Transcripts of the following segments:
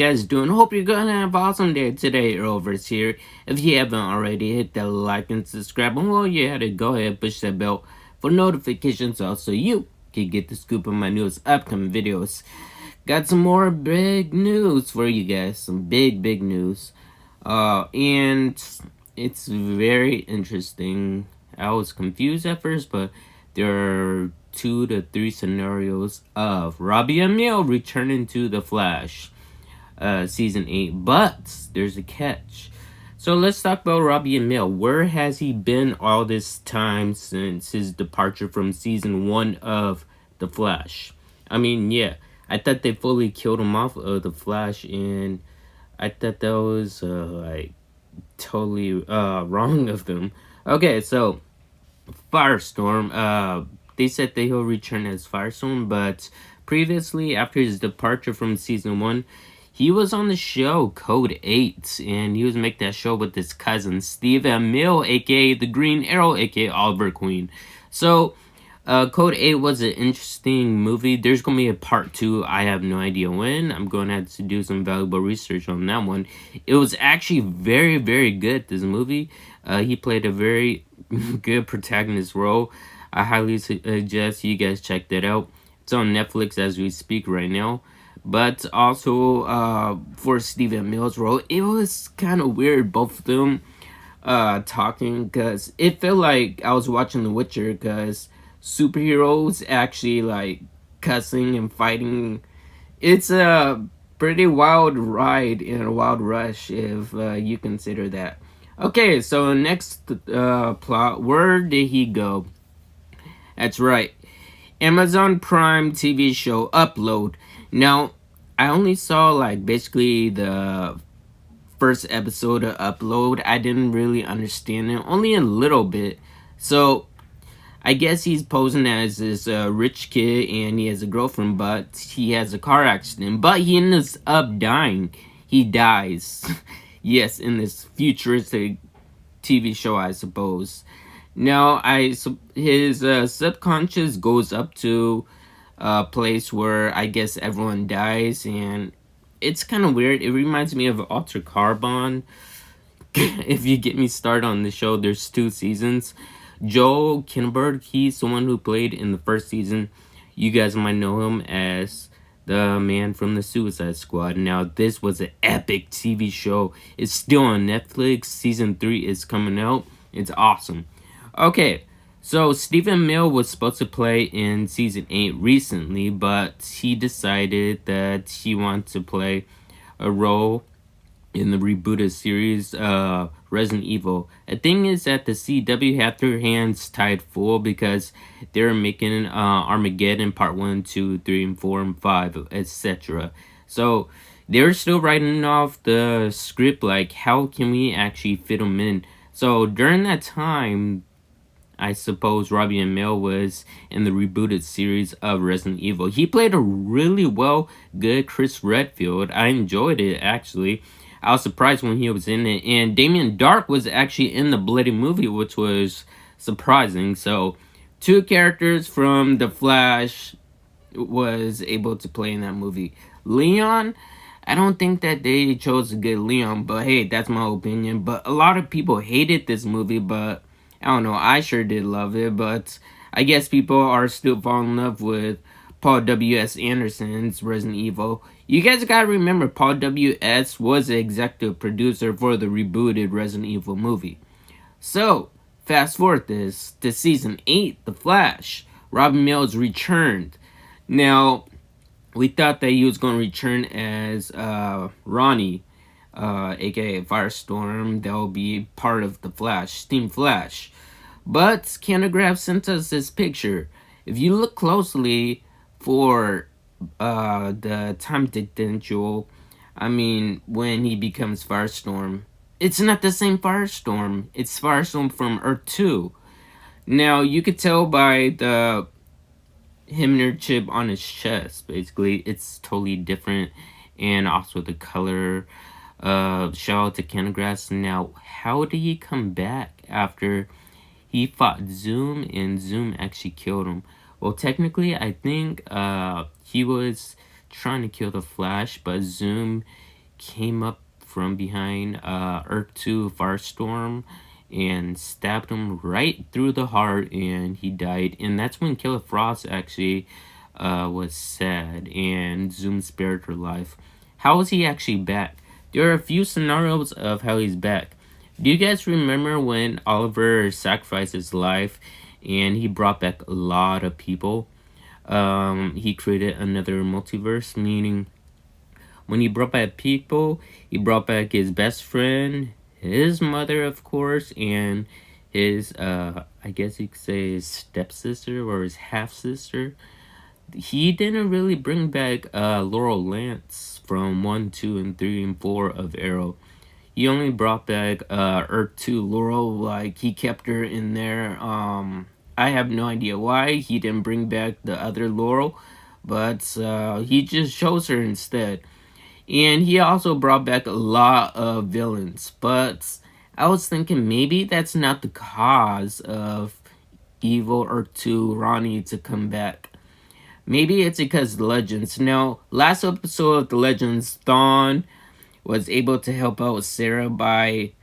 guys doing? Hope you're gonna have an awesome day today. Arrowverse here. If you haven't already, hit that like and subscribe. And while you're at it, go ahead and push that bell for notifications so you can get the scoop of my newest upcoming videos. Got some more big news for you guys. Some big news. And it's very interesting. I was confused at first, but there are 2 to 3 scenarios of Robbie Amell returning to The Flash, season 8. But there's a catch. So let's talk about Robbie Amell. Where has he been all this time since his departure from season 1 of The Flash? I mean, yeah, I thought they fully killed him off of The Flash, and I thought that was totally wrong of them. Okay, so Firestorm, they said that he'll return as Firestorm, but previously, after his departure from season 1, he was on the show Code 8, and he was making that show with his cousin Steve Amell, aka the Green Arrow, aka Oliver Queen. So Code 8 was an interesting movie. There's going to be a part 2. I have no idea when. I'm going to have to do some valuable research on that one. It was actually very good, this movie. He played a very good protagonist role. I highly suggest you guys check that out. It's on Netflix as we speak right now. But also, for Steve Amell's role, it was kind of weird, both of them talking, because it felt like I was watching The Witcher, because superheroes actually like cussing and fighting. It's a pretty wild ride and a wild rush if you consider that. Okay, so next plot, where did he go? That's right, Amazon Prime TV show Upload. Now, I only saw like basically the first episode of Upload. I didn't really understand it, only a little bit. So I guess he's posing as this rich kid and he has a girlfriend, but he has a car accident. But he ends up dying. He dies. Yes, in this futuristic TV show, I suppose. Now, his subconscious goes up to a place where I guess everyone dies, and it's kind of weird. It reminds me of Alter Carbon. If you get me started on the show, there's 2 seasons. Joel Kinnaburg, he's the one who played in the first season. You guys might know him as the man from the Suicide Squad. Now, this was an epic TV show. It's still on Netflix. Season 3 is coming out. It's awesome. Okay, so Stephen Amell was supposed to play in season 8 recently, but he decided that he wanted to play a role in the rebooted series Resident Evil. The thing is that the CW had their hands tied full because they're making Armageddon Part 1, 2, 3, and 4, and 5, etc. So they're still writing off the script, like how can we actually fit them in. So during that time, I suppose Robbie Amell was in the rebooted series of Resident Evil. He played a really good Chris Redfield. I enjoyed it, actually. I was surprised when he was in it. And Damien Dark was actually in the bloody movie, which was surprising. So 2 characters from The Flash was able to play in that movie. Leon, I don't think that they chose to get Leon, but hey, that's my opinion. But a lot of people hated this movie, but I don't know, I sure did love it. But I guess people are still falling in love with Paul W.S. Anderson's Resident Evil. You guys gotta remember, Paul W.S. was the executive producer for the rebooted Resident Evil movie. So, fast forward this to season 8, The Flash. Robbie Amell's returned. Now, we thought that he was going to return as Ronnie, aka Firestorm. That will be part of The Flash, Team Flash. But Candice sent us this picture. If you look closely for the time potential, I mean, when he becomes Firestorm, it's not the same Firestorm. It's Firestorm from Earth 2. Now, you could tell by the Himner chip on his chest, basically. It's totally different. And also the color. Shout out to Candice. Now, how did he come back after he fought Zoom and Zoom actually killed him? Well, technically, I think he was trying to kill the Flash, but Zoom came up from behind Earth 2 Firestorm and stabbed him right through the heart, and he died. And that's when Killer Frost actually was sad, and Zoom spared her life. How is he actually back? There are a few scenarios of how he's back. Do you guys remember when Oliver sacrificed his life and he brought back a lot of people? He created another multiverse, meaning when he brought back people, he brought back his best friend, his mother, of course, and his, I guess you could say his stepsister or his half-sister. He didn't really bring back Laurel Lance from 1, 2, and 3, and 4 of Arrow. He only brought back Earth 2 Laurel, like he kept her in there. I have no idea why he didn't bring back the other Laurel, but he just chose her instead. And he also brought back a lot of villains, but I was thinking maybe that's not the cause of Evil Earth 2 Ronnie to come back. Maybe it's because the Legends. Now, last episode of the Legends, Dawn was able to help out Sarah by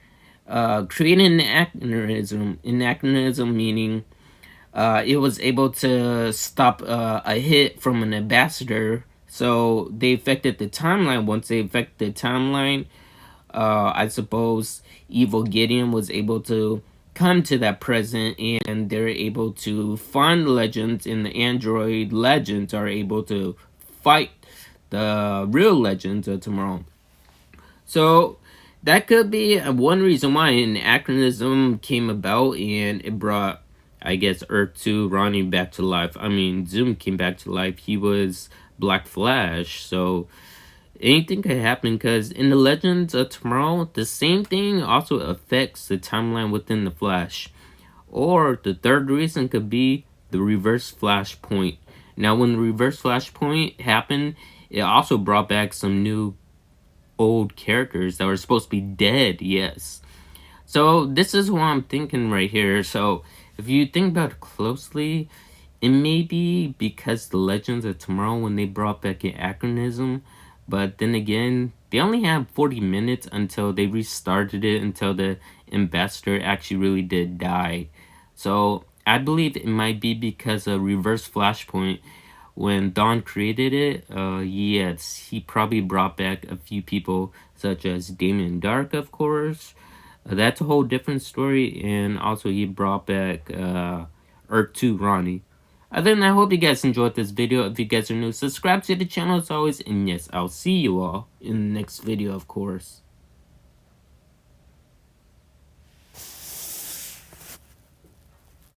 creating an anachronism, meaning it was able to stop a hit from an ambassador. So they affected the timeline. Once they affected the timeline, I suppose Evil Gideon was able to come to that present, and they're able to find the Legends, and the android Legends are able to fight the real Legends of tomorrow. So that could be one reason why an anachronism came about, and it brought, I guess, Earth 2 Ronnie back to life. I mean, Zoom came back to life. He was Black Flash, so anything could happen, because in the Legends of Tomorrow, the same thing also affects the timeline within the Flash. Or the third reason could be the reverse flashpoint. Now, when the reverse flashpoint happened, it also brought back some new old characters that were supposed to be dead, yes. So this is what I'm thinking right here. So if you think about it closely, it may be because the Legends of Tomorrow, when they brought back an anachronism, but then again, they only had 40 minutes until they restarted it, until the ambassador actually really did die. So I believe it might be because of reverse flashpoint. When Dawn created it, yes, he probably brought back a few people, such as Damien Dark, of course. That's a whole different story, and also he brought back Earth 2 Ronnie. Other than that, I hope you guys enjoyed this video. If you guys are new, subscribe to the channel as always, and yes, I'll see you all in the next video, of course.